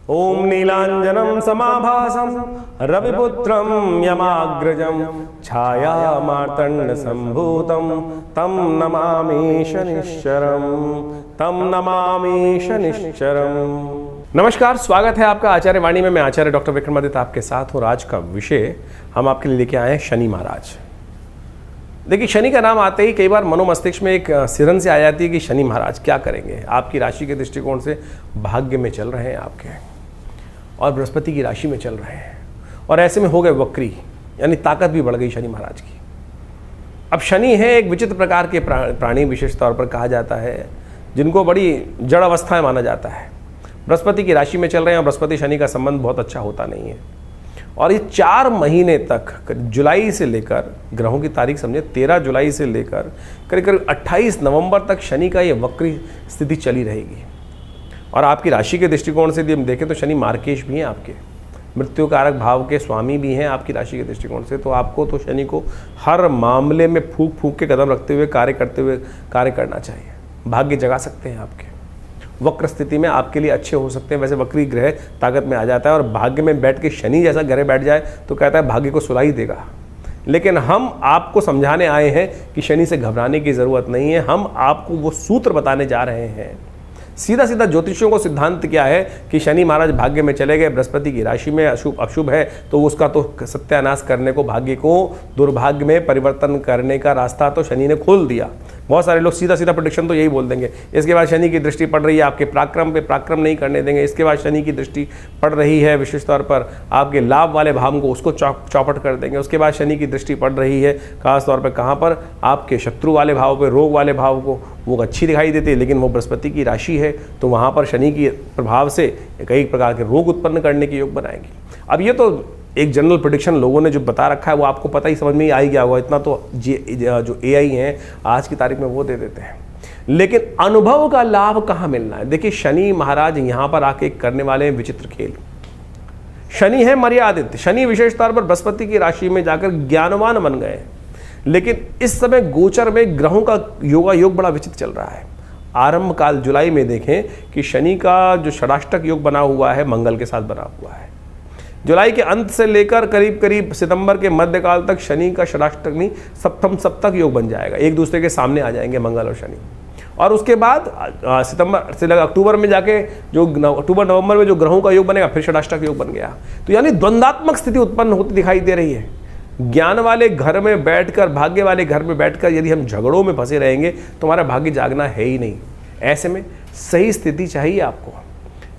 ओम नीलांजनम समाभासम रविपुत्रम यमाग्रजम छाया मार्तंड संभूतम तम नमामि शनिश्चरम नमस्कार, स्वागत है आपका आचार्य वाणी में। मैं आचार्य डॉक्टर विक्रमादित्य आपके साथ हूँ। आज का विषय हम आपके लिए लेके आए हैं शनि महाराज। देखिए, शनि का नाम आते ही कई बार मनोमस्तिष्क में एक सिरन से आ जाती है कि शनि महाराज क्या करेंगे। आपकी राशि के दृष्टिकोण से भाग्य में चल रहे हैं आपके, और बृहस्पति की राशि में चल रहे हैं, और ऐसे में हो गए वक्री, यानी ताकत भी बढ़ गई शनि महाराज की। अब शनि है एक विचित्र प्रकार के प्राणी, विशेष तौर पर कहा जाता है, जिनको बड़ी जड़ अवस्थाएं माना जाता है। बृहस्पति की राशि में चल रहे हैं, और बृहस्पति शनि का संबंध बहुत अच्छा होता नहीं है। और ये 4 महीने तक, जुलाई से लेकर, ग्रहों की तारीख समझे 13 जुलाई से लेकर करीब करीब 28 नवंबर तक शनि का ये वक्री स्थिति चली रहेगी। और आपकी राशि के दृष्टिकोण से यदि हम देखें तो शनि मार्केश भी हैं, आपके मृत्यु कारक भाव के स्वामी भी हैं आपकी राशि के दृष्टिकोण से। तो आपको तो शनि को हर मामले में फूंक फूंक के कदम रखते हुए कार्य करते हुए कार्य करना चाहिए। भाग्य जगा सकते हैं आपके, वक्र स्थिति में आपके लिए अच्छे हो सकते हैं। वैसे वक्री ग्रह ताकत में आ जाता है, और भाग्य में बैठ के शनि जैसा ग्रह बैठ जाए तो कहता है भाग्य को सुला ही देगा। लेकिन हम आपको समझाने आए हैं कि शनि से घबराने की ज़रूरत नहीं है। हम आपको वो सूत्र बताने जा रहे हैं। सीधा सीधा ज्योतिषियों को सिद्धांत क्या है कि शनि महाराज भाग्य में चले गए, बृहस्पति की राशि में अशुभ है, तो उसका तो सत्यानाश करने को, भाग्य को दुर्भाग्य में परिवर्तन करने का रास्ता तो शनि ने खोल दिया। बहुत सारे लोग सीधा सीधा प्रेडिक्शन तो यही बोल देंगे, इसके बाद शनि की दृष्टि पड़ रही है आपके पराक्रम पे, पराक्रम नहीं करने देंगे। इसके बाद शनि की दृष्टि पड़ रही है विशेष तौर पर आपके लाभ वाले भाव को, उसको चौपट कर देंगे। उसके बाद शनि की दृष्टि पड़ रही है खास तौर पर कहाँ पर, आपके शत्रु वाले भाव पे, रोग वाले भाव को, वो अच्छी दिखाई देती है, लेकिन वो बृहस्पति की राशि है, तो वहाँ पर शनि की प्रभाव से कई प्रकार के रोग उत्पन्न करने के योग बनाएंगे। अब ये तो एक जनरल प्रेडिक्शन लोगों ने जो बता रखा है, वो आपको पता ही, समझ में ही आ ही गया होगा। इतना तो जो AI हैं आज की तारीख में वो दे देते हैं। लेकिन अनुभव का लाभ कहाँ मिलना है? देखिए, शनि महाराज यहाँ पर आके करने वाले हैं विचित्र खेल। शनि है मर्यादित, शनि विशेष तौर पर बृहस्पति की राशि में जाकर ज्ञानवान बन गए। लेकिन इस समय गोचर में ग्रहों का योग बड़ा विचित्र चल रहा है। आरंभ काल जुलाई में देखें कि शनि का जो षडाष्टक योग बना हुआ है मंगल के साथ बना हुआ है। जुलाई के अंत से लेकर करीब करीब सितंबर के मध्यकाल तक शनि का षडाष्टक नहीं, सप्तम सप्तक योग बन जाएगा। एक दूसरे के सामने आ जाएंगे मंगल और शनि। और उसके बाद सितंबर से लेकर अक्टूबर में जाके जो अक्टूबर नवंबर में जो ग्रहों का योग बनेगा, फिर षडाष्टक योग बन गया। तो यानी द्वंद्वात्मक स्थिति उत्पन्न होती दिखाई दे रही है। ज्ञान वाले घर में बैठकर, भाग्य वाले घर में बैठकर यदि हम झगड़ों में फंसे रहेंगे तो हमारा भाग्य जागना है ही नहीं। ऐसे में सही स्थिति चाहिए आपको।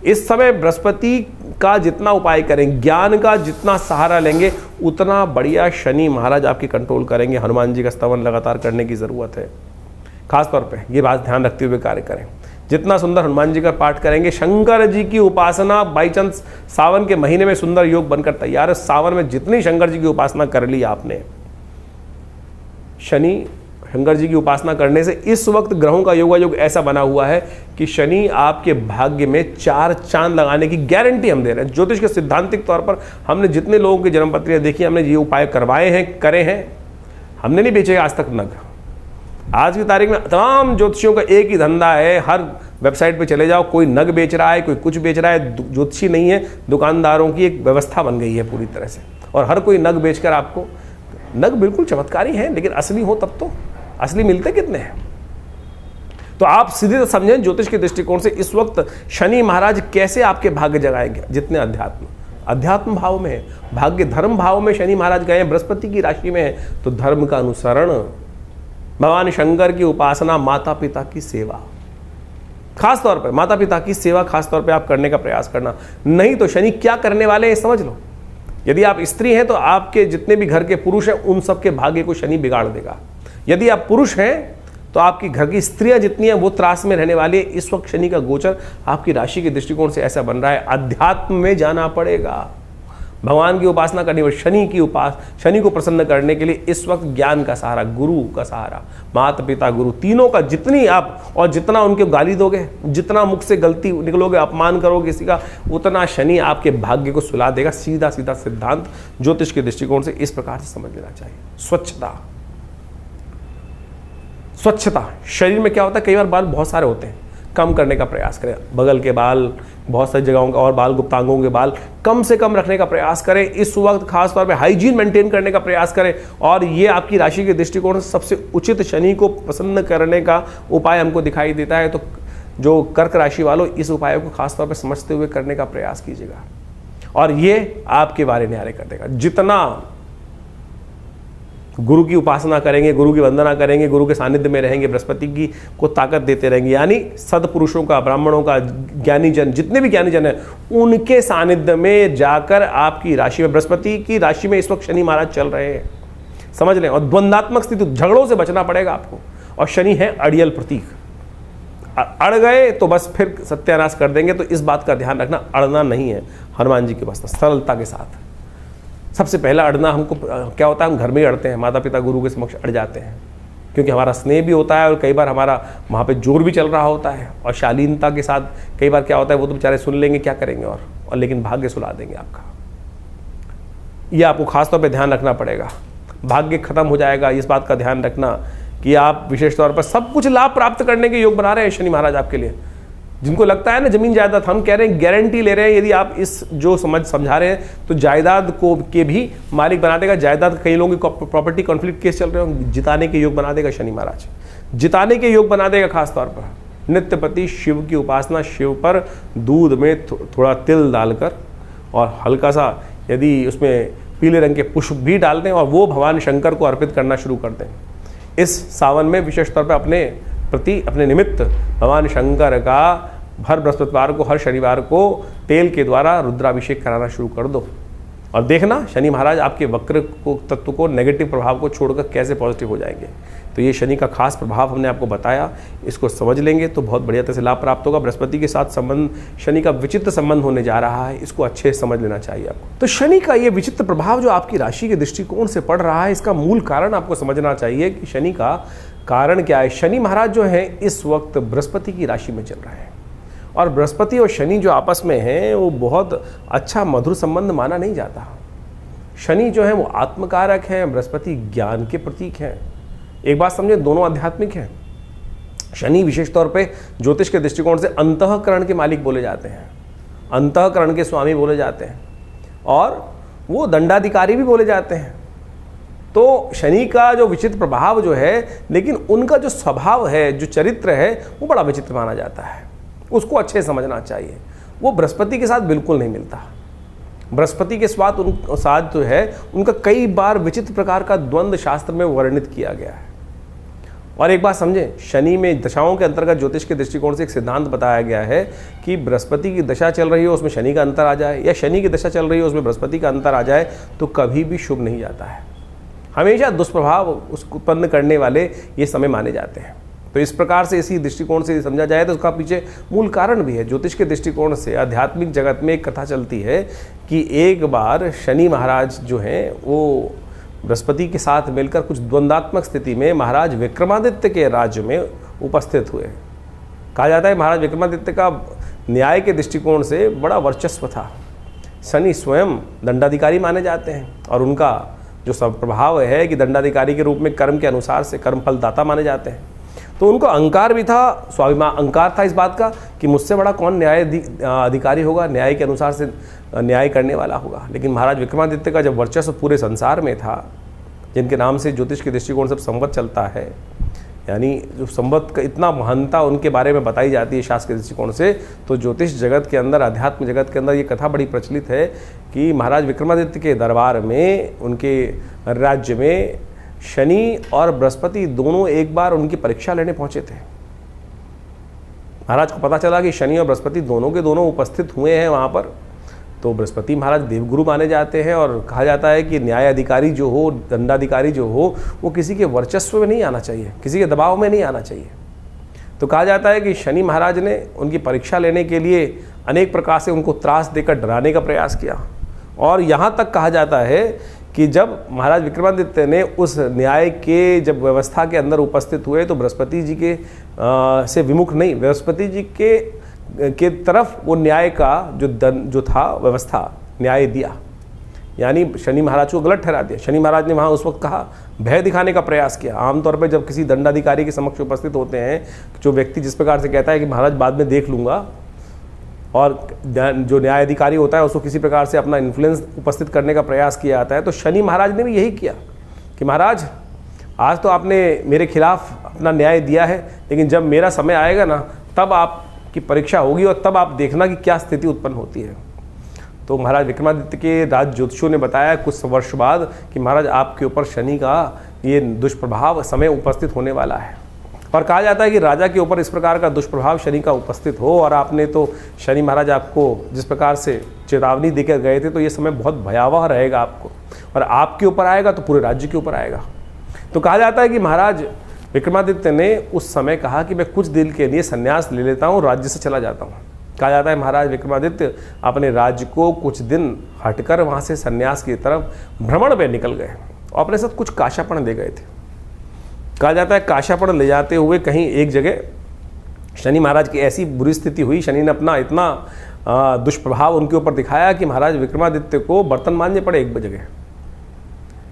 इस समय बृहस्पति का जितना उपाय करें, ज्ञान का जितना सहारा लेंगे, उतना बढ़िया शनि महाराज आपकी कंट्रोल करेंगे। हनुमान जी का स्तवन लगातार करने की ज़रूरत है। खास तौर पे ये बात ध्यान रखते हुए कार्य करें। जितना सुंदर हनुमान जी का पाठ करेंगे, शंकर जी की उपासना बाई चांस सावन के महीने में सुंदर योग बनकर तैयार है। सावन में जितनी शंकर जी की उपासना कर ली आपने, शंकर जी की उपासना करने से इस वक्त ग्रहों का योग ऐसा बना हुआ है कि शनि आपके भाग्य में 4 चांद लगाने की गारंटी हम दे रहे हैं। ज्योतिष के सिद्धांतिक तौर पर हमने जितने लोगों की जन्मपत्रियां देखी, हमने ये उपाय करवाए हैं, करे हैं। हमने नहीं बेचे आज तक नग। आज की तारीख में तमाम ज्योतिषियों का एक ही धंधा है। हर वेबसाइट पे चले जाओ, कोई नग बेच रहा है, कोई कुछ बेच रहा है। ज्योतिषी नहीं है, दुकानदारों की एक व्यवस्था बन गई है पूरी तरह से। और हर कोई नग बेचकर आपको, नग बिल्कुल चमत्कारी हैं, लेकिन असली हो तब तो। असली मिलते कितने हैं? तो आप सीधे समझें ज्योतिष के दृष्टिकोण से इस वक्त शनि महाराज कैसे आपके भाग्य जगाएंगे। जितने अध्यात्म भाव में है, भाग्य धर्म भाव में शनि महाराज गए हैं, बृहस्पति की राशि में है, तो धर्म का अनुसरण, भगवान शंकर की उपासना, माता पिता की सेवा, खास तौर पर माता पिता की सेवा खास तौर पे आप करने का प्रयास करना। नहीं तो शनि क्या करने वाले हैं समझ लो। यदि आप स्त्री हैं तो आपके जितने भी घर के पुरुष हैं उन सबके भाग्य को शनि बिगाड़ देगा। यदि आप पुरुष हैं तो आपकी घर की स्त्रियां जितनी हैं वो त्रास में रहने वाली है। इस वक्त शनि का गोचर आपकी राशि के दृष्टिकोण से ऐसा बन रहा है, अध्यात्म में जाना पड़ेगा, भगवान की उपासना करनी और शनि को प्रसन्न करने के लिए इस वक्त ज्ञान का सहारा, गुरु का सहारा, माता पिता गुरु तीनों का जितनी आप और जितना उनके गाली दोगे, जितना मुख से गलती निकलोगे, अपमान करोगे किसी का, उतना शनि आपके भाग्य को सुला देगा। सीधा सीधा सिद्धांत ज्योतिष के दृष्टिकोण से इस प्रकार से समझ लेना चाहिए। स्वच्छता, शरीर में क्या होता है, कई बार बाल बहुत सारे होते हैं, कम करने का प्रयास करें। बगल के बाल, बहुत सारी जगहों का और बाल, गुप्तांगों के बाल कम से कम रखने का प्रयास करें। इस वक्त खास तौर पे हाइजीन मेंटेन करने का प्रयास करें। और ये आपकी राशि के दृष्टिकोण से सबसे उचित शनि को प्रसन्न करने का उपाय हमको दिखाई देता है। तो जो कर्क राशि वालों, इस उपाय को खास तौर पे समझते हुए करने का प्रयास कीजिएगा और ये आपके बारे न्यारे कर देगा। जितना गुरु की उपासना करेंगे, गुरु की वंदना करेंगे, गुरु के सानिध्य में रहेंगे, बृहस्पति की को ताकत देते रहेंगे, यानी सदपुरुषों का, ब्राह्मणों का, ज्ञानी जन, जितने भी ज्ञानी जन हैं, उनके सानिध्य में जाकर आपकी राशि में, बृहस्पति की राशि में इस वक्त शनि महाराज चल रहे हैं, समझ लें। और द्वंद्वात्मक स्थिति, झगड़ों से बचना पड़ेगा आपको। और शनि है अड़ियल प्रतीक, अड़ गए तो बस फिर सत्यानाश कर देंगे। तो इस बात का ध्यान रखना, अड़ना नहीं है। हनुमान जी के पास सरलता के साथ सबसे पहला अड़ना हमको क्या होता है, हम घर में ही अड़ते हैं, माता पिता गुरु के समक्ष अड़ जाते हैं, क्योंकि हमारा स्नेह भी होता है और कई बार हमारा वहाँ पे जोर भी चल रहा होता है। और शालीनता के साथ कई बार क्या होता है, वो तो बेचारे सुन लेंगे, क्या करेंगे और लेकिन भाग्य सुला देंगे आपका। ये आपको खासतौर पर ध्यान रखना पड़ेगा। भाग्य खत्म हो जाएगा, इस बात का ध्यान रखना कि आप विशेष तौर पर सब कुछ लाभ प्राप्त करने के योग बना रहे हैं शनि महाराज आपके लिए। जिनको लगता है ना जमीन जायदाद, हम कह रहे हैं, गारंटी ले रहे हैं, यदि आप इस जो समझा रहे हैं तो जायदाद को के भी मालिक बना देगा। जायदाद, कई लोगों की प्रॉपर्टी कॉन्फ्लिक्ट केस चल रहे हो, जिताने के योग बना देगा शनि महाराज, जिताने के योग बना देगा। खासतौर पर नित्यपति शिव की उपासना, शिव पर दूध में थोड़ा तिल डालकर और हल्का सा यदि उसमें पीले रंग के पुष्प भी डाल दें और वो भगवान शंकर को अर्पित करना शुरू कर दें। इस सावन में विशेष तौर पर अपने निमित्त भगवान शंकर का हर बृहस्पतिवार को, हर शनिवार को तेल के द्वारा रुद्राभिषेक कराना शुरू कर दो और देखना शनि महाराज आपके वक्र को, तत्व को, नेगेटिव प्रभाव को छोड़कर कैसे पॉजिटिव हो जाएंगे। तो ये शनि का खास प्रभाव हमने आपको बताया, इसको समझ लेंगे तो बहुत बढ़िया तरह से लाभ प्राप्त होगा। बृहस्पति के साथ संबंध, शनि का विचित्र संबंध होने जा रहा है, इसको अच्छे से समझ लेना चाहिए आपको। तो शनि का ये विचित्र प्रभाव जो आपकी राशि के दृष्टिकोण से पड़ रहा है, इसका मूल कारण आपको समझना चाहिए कि शनि का कारण क्या है। शनि महाराज जो है इस वक्त बृहस्पति की राशि में चल रहे हैं और बृहस्पति और शनि जो आपस में हैं वो बहुत अच्छा मधुर संबंध माना नहीं जाता। शनि जो है वो आत्मकारक है, बृहस्पति ज्ञान के प्रतीक हैं। एक बात समझे, दोनों आध्यात्मिक हैं। शनि विशेष तौर पे ज्योतिष के दृष्टिकोण से अंतःकरण के मालिक बोले जाते हैं, अंतःकरण के स्वामी बोले जाते हैं और वो दंडाधिकारी भी बोले जाते हैं। तो शनि का जो विचित्र प्रभाव जो है, लेकिन उनका जो स्वभाव है, जो चरित्र है, वो बड़ा विचित्र माना जाता है, उसको अच्छे समझना चाहिए। वो बृहस्पति के साथ बिल्कुल नहीं मिलता। बृहस्पति के साथ जो है उनका कई बार विचित्र प्रकार का द्वंद्व शास्त्र में वर्णित किया गया है। और एक बात समझें, शनि में दशाओं के अंतर्गत ज्योतिष के दृष्टिकोण से एक सिद्धांत बताया गया है कि बृहस्पति की दशा चल रही हो उसमें शनि का अंतर आ जाए, या शनि की दशा चल रही हो उसमें बृहस्पति का अंतर आ जाए, तो कभी भी शुभ नहीं जाता है। हमेशा दुष्प्रभाव उसको उत्पन्न करने वाले ये समय माने जाते हैं। तो इस प्रकार से, इसी दृष्टिकोण से समझा जाए तो उसका पीछे मूल कारण भी है। ज्योतिष के दृष्टिकोण से आध्यात्मिक जगत में एक कथा चलती है कि एक बार शनि महाराज जो हैं वो बृहस्पति के साथ मिलकर कुछ द्वंद्वात्मक स्थिति में महाराज विक्रमादित्य के राज्य में उपस्थित हुए। कहा जाता है महाराज विक्रमादित्य का न्याय के दृष्टिकोण से बड़ा वर्चस्व था। शनि स्वयं दंडाधिकारी माने जाते हैं और उनका जो सब प्रभाव है कि दंडाधिकारी के रूप में कर्म के अनुसार से कर्मफल दाता माने जाते हैं। तो उनको अहंकार भी था, स्वाभिमान, अहंकार था इस बात का कि मुझसे बड़ा कौन न्याय अधिकारी होगा, न्याय के अनुसार से न्याय करने वाला होगा। लेकिन महाराज विक्रमादित्य का जब वर्चस्व पूरे संसार में था, जिनके नाम से ज्योतिष के दृष्टिकोण से संवत चलता है, यानी जो संवत का इतना महानता उनके बारे में बताई जाती है शास्त्र के दृष्टिकोण से, तो ज्योतिष जगत के अंदर, अध्यात्म जगत के अंदर ये कथा बड़ी प्रचलित है कि महाराज विक्रमादित्य के दरबार में, उनके राज्य में शनि और बृहस्पति दोनों एक बार उनकी परीक्षा लेने पहुंचे थे। महाराज को पता चला कि शनि और बृहस्पति दोनों के दोनों उपस्थित हुए हैं वहाँ पर। तो बृहस्पति महाराज देवगुरु माने जाते हैं और कहा जाता है कि न्याय अधिकारी जो हो, दंडाधिकारी जो हो, वो किसी के वर्चस्व में नहीं आना चाहिए, किसी के दबाव में नहीं आना चाहिए। तो कहा जाता है कि शनि महाराज ने उनकी परीक्षा लेने के लिए अनेक प्रकार से उनको त्रास देकर डराने का प्रयास किया। और यहाँ तक कहा जाता है कि जब महाराज विक्रमादित्य ने उस न्याय के जब व्यवस्था के अंदर उपस्थित हुए तो बृहस्पति जी के से विमुख नहीं, बृहस्पति जी के तरफ वो न्याय का जो था व्यवस्था, न्याय दिया। यानी शनि महाराज को गलत ठहरा दिया। शनि महाराज ने वहाँ उस वक्त कहा, भय दिखाने का प्रयास किया। आमतौर पर जब किसी दंडाधिकारी के समक्ष उपस्थित होते हैं, जो व्यक्ति जिस प्रकार से कहता है कि महाराज बाद में देख लूँगा, और जो न्यायाधिकारी होता है उसको किसी प्रकार से अपना इन्फ्लुएंस उपस्थित करने का प्रयास किया जाता है, तो शनि महाराज ने भी यही किया कि महाराज आज तो आपने मेरे खिलाफ अपना न्याय दिया है, लेकिन जब मेरा समय आएगा ना तब आपकी परीक्षा होगी और तब आप देखना कि क्या स्थिति उत्पन्न होती है। तो महाराज विक्रमादित्य के राज ज्योतिषियों ने बताया कुछ वर्ष बाद कि महाराज आपके ऊपर शनि का ये दुष्प्रभाव समय उपस्थित होने वाला है। और कहा जाता है कि राजा के ऊपर इस प्रकार का दुष्प्रभाव शनि का उपस्थित हो, और आपने तो शनि महाराज आपको जिस प्रकार से चेतावनी देकर गए थे, तो ये समय बहुत भयावह रहेगा आपको, और आपके ऊपर आएगा तो पूरे राज्य के ऊपर आएगा। तो कहा जाता है कि महाराज विक्रमादित्य ने उस समय कहा कि मैं कुछ दिन के लिए संन्यास ले लेता हूँ, राज्य से चला जाता हूँ। कहा जाता है महाराज विक्रमादित्य अपने राज्य को कुछ दिन हटकर वहाँ से संन्यास की तरफ भ्रमण में निकल गए और अपने साथ कुछ काशापण ले गए थे। कहा जाता है काशापण ले जाते हुए कहीं एक जगह शनि महाराज की ऐसी बुरी स्थिति हुई, शनि ने अपना इतना दुष्प्रभाव उनके ऊपर दिखाया कि महाराज विक्रमादित्य को बर्तन मांजने पड़े एक जगह।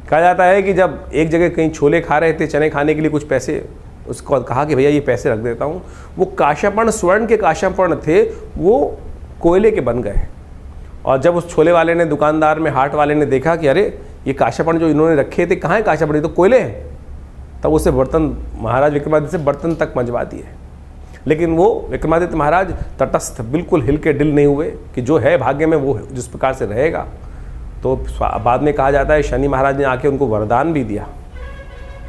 कहा जाता है कि जब एक जगह कहीं छोले खा रहे थे, चने खाने के लिए कुछ पैसे, उसको कहा कि भैया ये पैसे रख देता हूँ, वो काशापण स्वर्ण के काशापण थे, वो कोयले के बन गए। और जब उस छोले वाले ने, दुकानदार में हाट वाले ने देखा कि अरे ये काशापण जो इन्होंने रखे थे कहाँ है काशापण, ये तो कोयले हैं, तब उसे बर्तन महाराज विक्रमादित्य से बर्तन तक मंजवा दिए। लेकिन वो विक्रमादित्य महाराज तटस्थ, बिल्कुल हिल के डिल नहीं हुए कि जो है भाग्य में वो जिस प्रकार से रहेगा। तो बाद में कहा जाता है शनि महाराज ने आके उनको वरदान भी दिया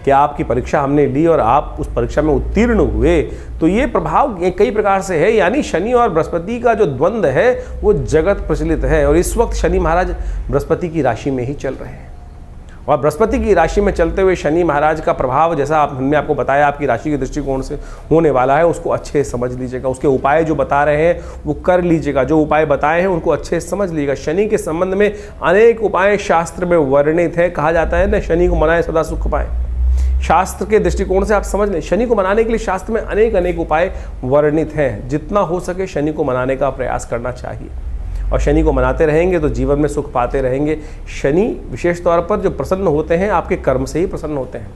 कि आपकी परीक्षा हमने ली और आप उस परीक्षा में उत्तीर्ण हुए। तो ये प्रभाव कई प्रकार से है, यानी शनि और बृहस्पति का जो द्वंद्व है वो जगत प्रचलित है। और इस वक्त शनि महाराज बृहस्पति की राशि में ही चल रहे हैं, और बृहस्पति की राशि में चलते हुए शनि महाराज का प्रभाव, जैसा हमने आपको बताया आपकी राशि के दृष्टिकोण से होने वाला है, उसको अच्छे से समझ लीजिएगा। उसके उपाय जो बता रहे हैं वो कर लीजिएगा, जो उपाय बताए हैं उनको अच्छे से समझ लीजिएगा। शनि के संबंध में अनेक उपाय शास्त्र में वर्णित है। कहा जाता है ना, शनि को मनाए सदा सुख पाए। शास्त्र के दृष्टिकोण से आप समझ लें, शनि को मनाने के लिए शास्त्र में अनेक उपाय वर्णित हैं। जितना हो सके शनि को मनाने का प्रयास करना चाहिए, और शनि को मनाते रहेंगे तो जीवन में सुख पाते रहेंगे। शनि विशेष तौर पर जो प्रसन्न होते हैं आपके कर्म से ही प्रसन्न होते हैं।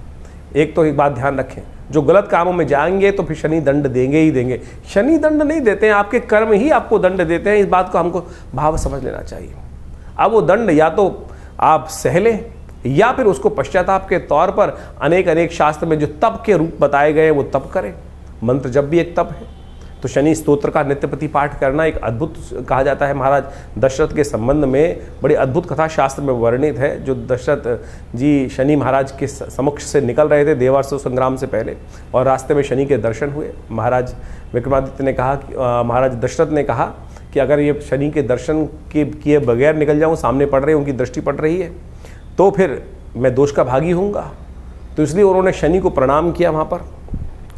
एक तो एक बात ध्यान रखें, जो गलत कामों में जाएंगे तो फिर शनि दंड देंगे ही देंगे। शनि दंड नहीं देते हैं, आपके कर्म ही आपको दंड देते हैं। इस बात को हमको भाव समझ लेना चाहिए। अब वो दंड या तो आप सह लें या फिर उसको पश्चाताप के तौर पर अनेक शास्त्र में जो तप के रूप बताए गए वो तप करें। मंत्र जब भी एक तप है। तो शनि स्तोत्र का नित्यप्रति पाठ करना एक अद्भुत, कहा जाता है महाराज दशरथ के संबंध में बड़ी अद्भुत कथा शास्त्र में वर्णित है। जो दशरथ जी शनि महाराज के समक्ष से निकल रहे थे देवासुर संग्राम से पहले, और रास्ते में शनि के दर्शन हुए। महाराज विक्रमादित्य ने कहा कि महाराज दशरथ ने कहा कि अगर ये शनि के दर्शन के किए बगैर निकल जाऊँ, सामने पड़ रहे, उनकी दृष्टि पड़ रही है, तो फिर मैं दोष का भागी होऊंगा। तो इसलिए उन्होंने शनि को प्रणाम किया वहाँ पर।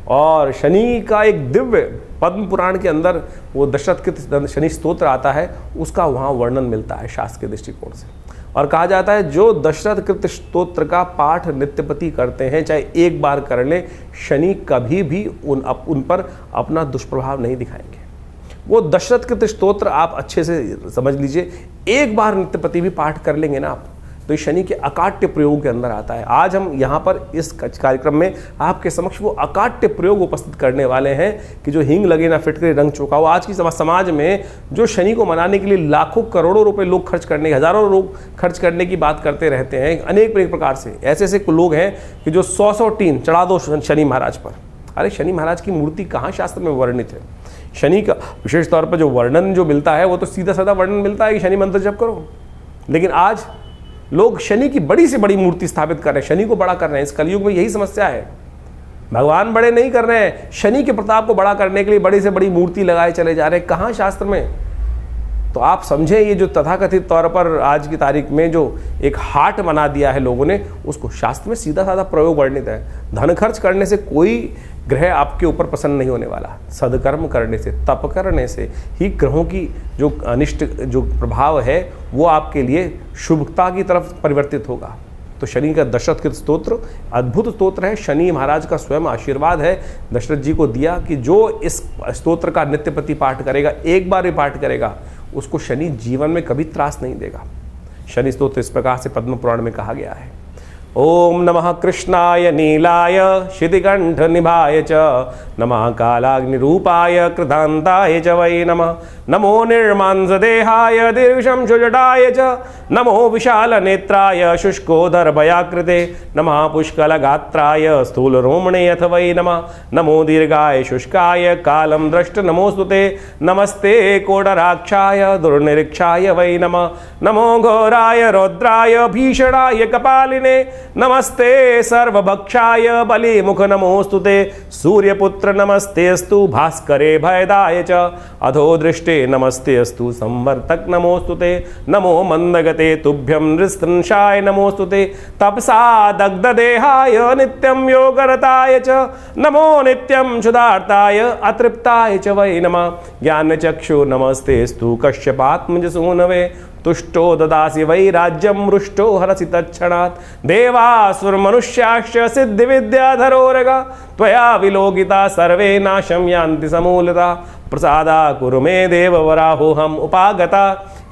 और शनि का एक दिव्य पद्म पुराण के अंदर वो दशरथ कृत शनि स्तोत्र आता है, उसका वहाँ वर्णन मिलता है शास्त्र के दृष्टिकोण से। और कहा जाता है जो दशरथ कृत स्तोत्र का पाठ नित्यपति करते हैं, चाहे एक बार कर ले, शनि कभी भी उन पर अपना दुष्प्रभाव नहीं दिखाएंगे। वो दशरथ कृत स्तोत्र आप अच्छे से समझ लीजिए, एक बार नित्यपति भी पाठ कर लेंगे ना आप, तो ये शनि के अकाट्य प्रयोग के अंदर आता है। आज हम यहाँ पर इस कार्यक्रम में आपके समक्ष वो अकाट्य प्रयोग उपस्थित करने वाले हैं कि जो हींग लगे ना फिटकरे रंग चौका हो। आज की समाज में जो शनि को मनाने के लिए लाखों करोड़ों रुपए लोग खर्च करने, हजारों लोग खर्च करने की बात करते रहते हैं, अनेक प्रकार से ऐसे लोग हैं कि जो 100 टीन चढ़ा दो शनि महाराज पर। अरे शनि महाराज की मूर्ति कहाँ शास्त्र में वर्णित है? शनि का विशेष तौर पर जो वर्णन जो मिलता है वो तो सीधा साधा वर्णन मिलता है कि शनि मंत्र जप करो। लेकिन आज लोग शनि की बड़ी से बड़ी मूर्ति स्थापित कर रहे हैं, शनि को बड़ा कर रहे हैं। इस कलयुग में यही समस्या है, भगवान बड़े नहीं कर रहे हैं, शनि के प्रताप को बड़ा करने के लिए बड़ी से बड़ी मूर्ति लगाए चले जा रहे हैं। कहाँ शास्त्र में? तो आप समझें, ये जो तथाकथित तौर पर आज की तारीख में जो एक हाट बना दिया है लोगों ने, उसको शास्त्र में सीधा साधा प्रयोग वर्णित है। धन खर्च करने से कोई ग्रह आपके ऊपर प्रसन्न नहीं होने वाला। सदकर्म करने से, तप करने से ही ग्रहों की जो अनिष्ट जो प्रभाव है वो आपके लिए शुभता की तरफ परिवर्तित होगा। तो शनि का दशरथ कृत स्तोत्र अद्भुत स्तोत्र है। शनि महाराज का स्वयं आशीर्वाद है दशरथ जी को दिया कि जो इस स्तोत्र का नित्यप्रति पाठ करेगा, एक बार ही पाठ करेगा, उसको शनि जीवन में कभी त्रास नहीं देगा। शनि स्तोत्र इस प्रकार से पद्म पुराण में कहा गया है। ओम नमः कृष्णाय नीलाय शितिकंठ निभाय च नमः कालाग्निरूपाय कृतांताय च वै नमः। नमो निर्मांसदेहाय दीर्घशंशुजटाय च नमो विशालनेत्राय शुष्कोदरभयाकृते नमः पुष्कलगात्राय स्थूलरोमणे अथ वै नमः। नमो दीर्घाय शुष्काय कालं द्रष्ट नमोस्तुते नमस्ते कोडराक्षाय दुर्निरीक्षाय वै नमः। नमो घोराय रौद्राय भीषणाय कपालिने नमस्ते सर्वभक्षाय बलिमुख नमोस्तुते। सूर्यपुत्र नमस्तेस्तु भास्करे भयदाय च अधो दृष्टे नमस्तेस्तु संवर्तक नमोस्तुते। नमो मंदगते तुभ्यं नृस्तंशाय नमोस्तुते। तपसा दग्धदेहाय नित्यं योगरताय च नमो नित्यं क्षुधार्ताय अतृप्ताय च वै नमः। ज्ञानचक्षु नमस्तेस्तु कश्यपात्मज सूनवे तुष्टो ददासि वै राज्यं रुष्टो हरसि तत्क्षणात्। देवासुरमनुष्याश्च सिद्धिविद्याधरोरगा त्वया विलोकिता सर्वे नाशं यान्ति समूलता। प्रसादा कुरु मे देववराहोऽहम् उपागता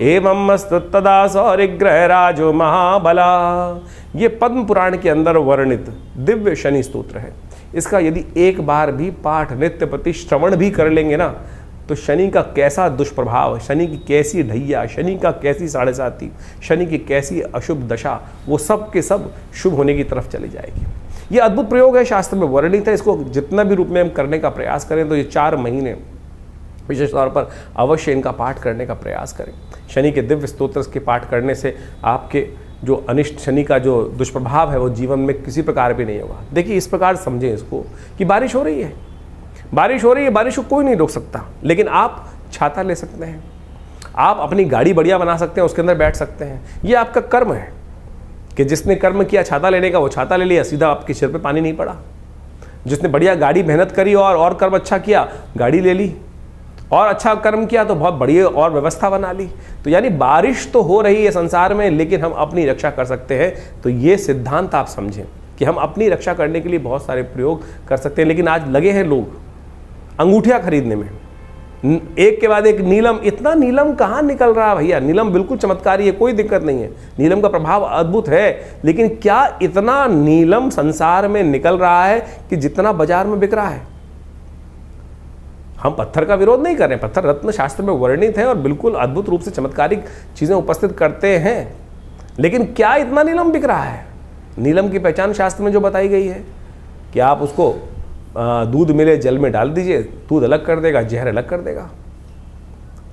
एवं मस्तदा सौरिग्रह राजो महाबला। ये पद्म पुराण के अंदर वर्णित दिव्य शनि स्तोत्र है। इसका यदि एक बार भी पाठ नित्य प्रति श्रवण भी कर लेंगे ना, तो शनि का कैसा दुष्प्रभाव, शनि की कैसी ढैया, शनि का कैसी साढ़े साती, शनि की कैसी अशुभ दशा, वो सब के सब शुभ होने की तरफ चली जाएगी। ये अद्भुत प्रयोग है, शास्त्र में वर्णित है। इसको जितना भी रूप में हम करने का प्रयास करें तो ये 4 महीने विशेष तौर पर अवश्य इनका पाठ करने का प्रयास करें। शनि के दिव्य स्तोत्र के पाठ करने से आपके जो अनिष्ट शनि का जो दुष्प्रभाव है वो जीवन में किसी प्रकार भी नहीं होगा। देखिए, इस प्रकार समझें इसको कि बारिश हो रही है, बारिश हो रही है, बारिश को कोई नहीं रोक सकता, लेकिन आप छाता ले सकते हैं, आप अपनी गाड़ी बढ़िया बना सकते हैं, उसके अंदर बैठ सकते हैं। ये आपका कर्म है कि जिसने कर्म किया छाता लेने का, वो छाता ले लिया, सीधा आपके सिर पे पानी नहीं पड़ा। जिसने बढ़िया गाड़ी मेहनत करी और कर्म अच्छा किया, गाड़ी ले ली, और अच्छा कर्म किया तो बहुत बढ़िया और व्यवस्था बना ली। तो यानी बारिश तो हो रही है संसार में, लेकिन हम अपनी रक्षा कर सकते हैं। तो ये सिद्धांत आप समझें कि हम अपनी रक्षा करने के लिए बहुत सारे प्रयोग कर सकते हैं। लेकिन आज लगे हैं लोग अंगूठियां खरीदने में, एक के बाद एक नीलम। इतना नीलम कहाँ निकल रहा है भैया? नीलम बिल्कुल चमत्कारी है, कोई दिक्कत नहीं है, नीलम का प्रभाव अद्भुत है। लेकिन क्या इतना नीलम संसार में निकल रहा है कि जितना बाजार में बिक रहा है? हम पत्थर का विरोध नहीं कर रहे हैं, पत्थर रत्न शास्त्र में वर्णित है और बिल्कुल अद्भुत रूप से चमत्कारिक चीजें उपस्थित करते हैं। लेकिन क्या इतना नीलम बिक रहा है? नीलम की पहचान शास्त्र में जो बताई गई है कि आप उसको दूध मिले जल में डाल दीजिए, दूध अलग कर देगा, जहर अलग कर देगा।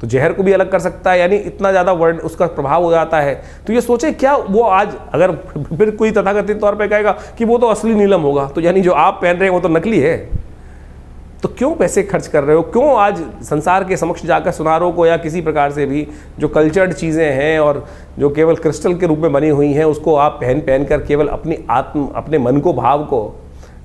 तो जहर को भी अलग कर सकता है, यानी इतना ज़्यादा वर्ण उसका प्रभाव हो जाता है। तो ये सोचे क्या वो आज अगर फिर कोई तथाकथित तौर पे कहेगा कि वो तो असली नीलम होगा, तो यानी जो आप पहन रहे हैं वो तो नकली है। तो क्यों पैसे खर्च कर रहे हो? क्यों आज संसार के समक्ष जाकर सुनारों को या किसी प्रकार से भी जो कल्चर्ड चीज़ें हैं और जो केवल क्रिस्टल के रूप में बनी हुई हैं उसको आप पहन कर केवल अपने मन को, भाव को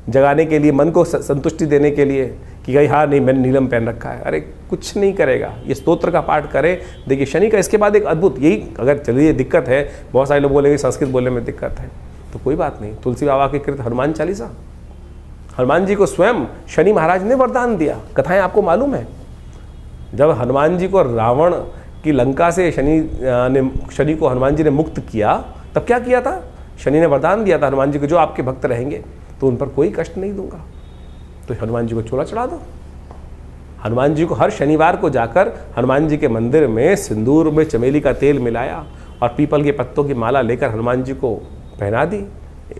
जगाने के लिए, मन को संतुष्टि देने के लिए कि भाई हाँ नहीं मैंने नीलम पहन रखा है। अरे कुछ नहीं करेगा। ये स्तोत्र का पाठ करें। देखिए शनि का इसके बाद एक अद्भुत, यही अगर चलिए दिक्कत है, बहुत सारे लोग बोलेंगे संस्कृत बोलने में दिक्कत है, तो कोई बात नहीं। तुलसी बाबा के कृत हनुमान चालीसा, हनुमान जी को स्वयं शनि महाराज ने वरदान दिया। कथाएं आपको मालूम है, जब हनुमान जी को रावण की लंका से शनि को हनुमान जी ने मुक्त किया, तब क्या किया था? शनि ने वरदान दिया था हनुमान जी को, जो आपके भक्त रहेंगे तो उन पर कोई कष्ट नहीं दूंगा। तो हनुमान जी को चोला चढ़ा दो। हनुमान जी को हर शनिवार को जाकर हनुमान जी के मंदिर में सिंदूर में चमेली का तेल मिलाया और पीपल के पत्तों की माला लेकर हनुमान जी को पहना दी,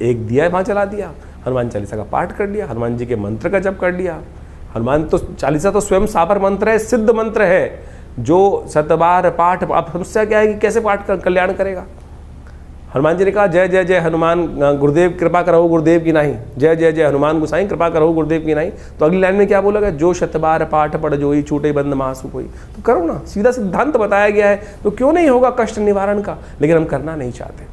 एक दिया वहाँ जला दिया, हनुमान चालीसा का पाठ कर लिया, हनुमान जी के मंत्र का जप कर लिया। हनुमान तो चालीसा तो स्वयं सापर मंत्र है, सिद्ध मंत्र है, जो 7 बार पाठ। अब समस्या क्या है कि कैसे पाठ कर कल्याण करेगा? हनुमान जी ने कहा जय जय जय हनुमान गुरुदेव कृपा करो गुरुदेव की नहीं, जय जय जय हनुमान गोसाई कृपा करो गुरुदेव की नहीं। तो अगली लाइन में क्या बोला गया? जो 7 बार पाठ पढ़ जोई छूटे बंद महासु कोई। तो करो ना, सीधा सिद्धांत बताया गया है, तो क्यों नहीं होगा कष्ट निवारण का? लेकिन हम करना नहीं चाहते,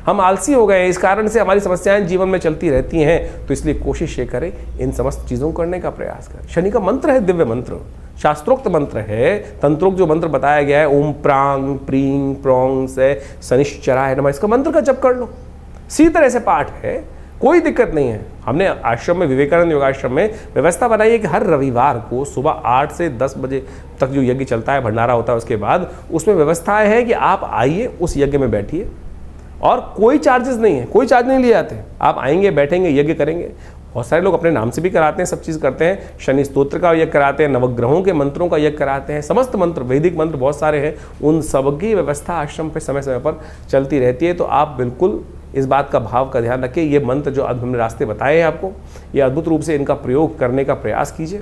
हम आलसी हो गए, इस कारण से हमारी समस्याएं जीवन में चलती रहती हैं। तो इसलिए कोशिश ये करें इन समस्त चीज़ों को करने का प्रयास करें। शनि का मंत्र है दिव्य मंत्र, शास्त्रोक्त मंत्र है, तंत्रोक्त जो मंत्र बताया गया है, ओम प्रांग प्रींग प्रोंग से शनिश्चराय नमः, इसका मंत्र का जप कर लो। इसी तरह से पाठ है, कोई दिक्कत नहीं है। हमने आश्रम में, विवेकानंद योगाश्रम में व्यवस्था बनाई है कि हर रविवार को सुबह 8 से 10 बजे तक जो यज्ञ चलता है, भंडारा होता है, उसके बाद उसमें व्यवस्था है कि आप आइए, उस यज्ञ में बैठिए और कोई चार्जेस नहीं है, कोई चार्ज नहीं लिए जाते। आप आएंगे, बैठेंगे, यज्ञ करेंगे। बहुत सारे लोग अपने नाम से भी कराते हैं, सब चीज़ करते हैं। शनि स्तोत्र का यज्ञ कराते हैं, नवग्रहों के मंत्रों का यज्ञ कराते हैं, समस्त मंत्र, वैदिक मंत्र बहुत सारे हैं, उन सब की व्यवस्था आश्रम पे समय समय पर चलती रहती है। तो आप बिल्कुल इस बात का भाव का ध्यान रखिए। ये मंत्र जो अब हमने रास्ते बताए हैं आपको, ये अद्भुत रूप से इनका प्रयोग करने का प्रयास कीजिए।